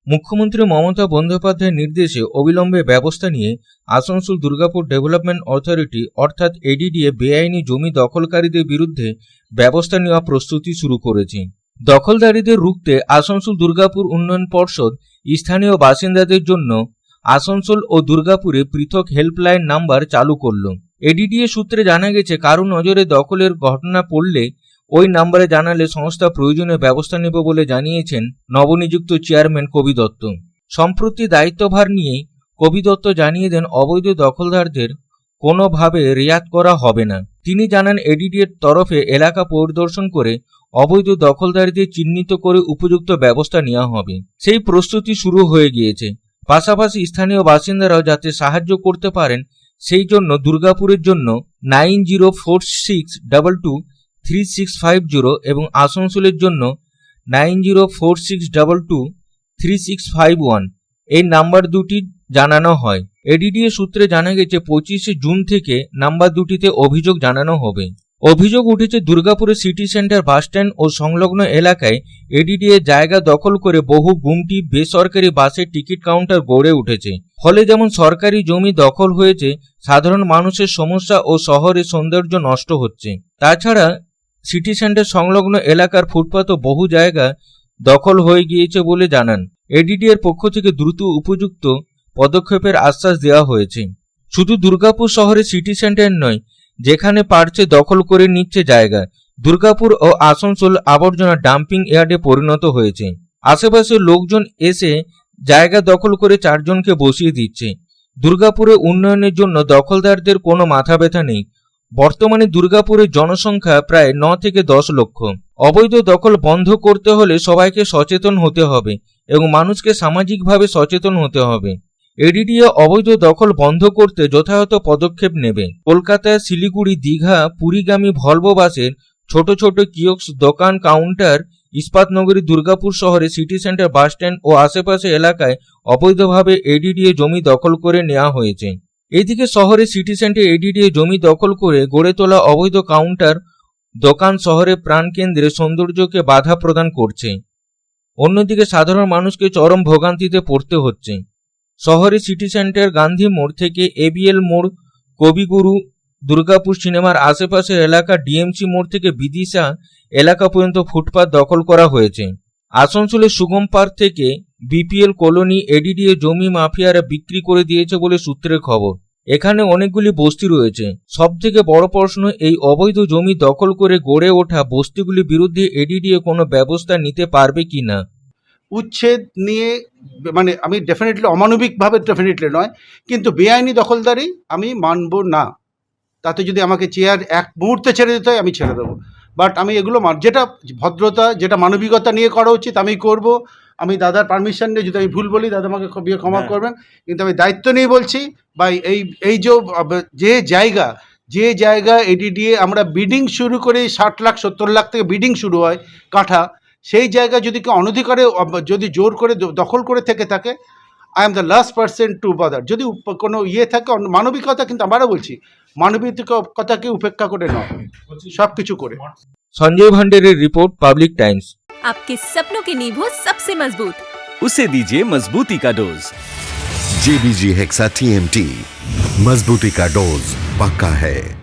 মুখ্যমন্ত্রী মমতা বন্দ্যোপাধ্যায়ের নির্দেশে অবিলম্বে ব্যবস্থা নিয়ে আসানসোল দুর্গাপুর ডেভেলপমেন্ট অথরিটি অর্থাৎ এডিডিএ বেআইনি জমি দখলকারীদের বিরুদ্ধে ব্যবস্থা নেওয়া প্রস্তুতি শুরু করেছে। দখলদারীদের রুখতে আসানসোল দুর্গাপুর উন্নয়ন পর্ষদ স্থানীয় বাসিন্দাদের জন্য আসানসোল ও দুর্গাপুরে পৃথক হেল্পলাইন নাম্বার চালু করল। এডিডিএ সূত্রে জানা গেছে, কারো নজরে দখলের ঘটনা পড়লে ওই নাম্বারে জানালে সংস্থা প্রয়োজনীয় ব্যবস্থা নেবে বলে জানিয়েছেন নবনিযুক্ত চেয়ারম্যান কবি দত্ত। সম্প্রতি দায়িত্বভার নিয়ে কবি দত্ত জানিয়ে দেন, অবৈধ দখলদারদের কোনোভাবে রেয়াত করা হবে না। তিনি জানান, এডিডিএর তরফে এলাকা পরিদর্শন করে অবৈধ দখলদারদের চিহ্নিত করে উপযুক্ত ব্যবস্থা নেওয়া হবে। সেই প্রস্তুতি শুরু হয়ে গিয়েছে। পাশাপাশি স্থানীয় বাসিন্দারাও যাতে সাহায্য করতে পারেন সেই জন্য দুর্গাপুরের জন্য 9046223650 এবং আসানসোলের জন্য 9046223651 এই নাম্বার দুটি জানানো হয়। এডিডিএ সূত্রে জানা গেছে 25শে জুন থেকে নাম্বার দুটিতে অভিযোগ জানানো হবে। অভিযোগ উঠেছে, দুর্গাপুরের সিটি সেন্টার বাসস্ট্যান্ড ও সংলগ্ন এলাকায় এডিডিএ জায়গা দখল করে বহু গুমটি বেসরকারি বাসের টিকিট কাউন্টার গড়ে উঠেছে। ফলে যেমন সরকারি জমি দখল হয়েছে, সাধারণ মানুষের সমস্যা ও শহরের সৌন্দর্য নষ্ট হচ্ছে। তাছাড়া সিটি সেন্টার সংলগ্ন এলাকার ফুটপাতও বহু জায়গা দখল হয়ে গিয়েছে বলে জানান। এডিডিএর পক্ষ থেকে দ্রুত উপযুক্ত পদক্ষেপের আশ্বাস দেওয়া হয়েছে। শুধু দুর্গাপুর শহরের সিটি সেন্টার নয়, যেখানে পারছে দখল করে নিচ্ছে জায়গা। দুর্গাপুর ও আসানসোল আবর্জনা ডাম্পিং ইয়ার্ডে পরিণত হয়েছে। আশেপাশের লোকজন এসে জায়গা দখল করে 4 জনকে বসিয়ে দিচ্ছে। দুর্গাপুরে উন্নয়নের জন্য দখলদারদের কোনো মাথা ব্যথা নেই। বর্তমানে দুর্গাপুরের জনসংখ্যা প্রায় 9 থেকে 10 লক্ষ। অবৈধ দখল বন্ধ করতে হলে সবাইকে সচেতন হতে হবে এবং মানুষকে সামাজিকভাবে সচেতন হতে হবে। এডিডিএ অবৈধ দখল বন্ধ করতে যথাযথ পদক্ষেপ নেবে। কলকাতা, শিলিগুড়ি, দীঘা, পুরীগামী ভলভো বাসের ছোট ছোট কিয়স্ক, দোকান, কাউন্টার, ইস্পাতনগরী, দুর্গাপুর শহরে সিটি সেন্টার বাসস্ট্যান্ড ও আশেপাশে এলাকায় অবৈধভাবে এডিডিএ জমি দখল করে নেওয়া হয়েছে। এদিকে শহরে সিটি সেন্টার এডিডিএ জমি দখল করে গড়ে তোলা অবৈধ কাউন্টার, দোকান শহরের প্রাণকেন্দ্রে সৌন্দর্যকে বাধা প্রদান করছে। অন্যদিকে সাধারণ মানুষকে চরম ভোগান্তিতে পড়তে হচ্ছে। শহরে সিটি সেন্টার, গান্ধী মোড় থেকে এবিএল মোড়, কবিগুরু, দুর্গাপুর সিনেমার আশেপাশের এলাকা, ডিএমসি মোড় থেকে বিদিশা এলাকা পর্যন্ত ফুটপাত দখল করা হয়েছে। আসানসোলের সুগম পার্ক থেকে বিপিএল কলোনি এডিডিএ জমি মাফিয়ারা বিক্রি করে দিয়েছে বলে সূত্রের খবর। এখানে অনেকগুলি বস্তি রয়েছে। সব থেকে বড় প্রশ্ন, এই অবৈধ জমি দখল করে গড়ে ওঠা বস্তিগুলির বিরুদ্ধে এডিডিএ কোনো ব্যবস্থা নিতে পারবে কিনা। উচ্ছেদ নিয়ে মানে আমি ডেফিনেটলি অমানবিকভাবে ডেফিনেটলি নয়, কিন্তু বেআইনি দখলদারি আমি মানব না। তাতে যদি আমাকে চেয়ার এক মুহূর্তে ছেড়ে দিতে হয় আমি ছেড়ে দেবো, বাট আমি এগুলো যেটা ভদ্রতা, যেটা মানবিকতা নিয়ে করা উচিত আমি করব। আমি দাদার পারমিশন নিয়ে, যদি আমি ভুল বলি দাদা আমাকে ক্ষমা করবেন, কিন্তু আমি দায়িত্ব নিয়ে বলছি। বা এই যে জায়গা এডিডিএ আমরা বিডিং শুরু করে 60 লাখ 70 লাখ থেকে বিডিং শুরু হয় কাঠা, সেই জায়গা যদি কেউ অনধিকারে যদি জোর করে দখল করে থেকে থাকে, I am the last person to bother. যদি কোনো থাকে মানবিকতা, কিন্তু আমরা বলছি মানবিকতাকে উপেক্ষা করে নয়, সব কিছু করে। সঞ্জয় ভান্ডারের রিপোর্ট, পাবলিক টাইমস। आपके सपनों की नींव हो सबसे मजबूत, उसे दीजिए मजबूती का डोज। JBG Hexa TMT, मजबूती का डोज पक्का है।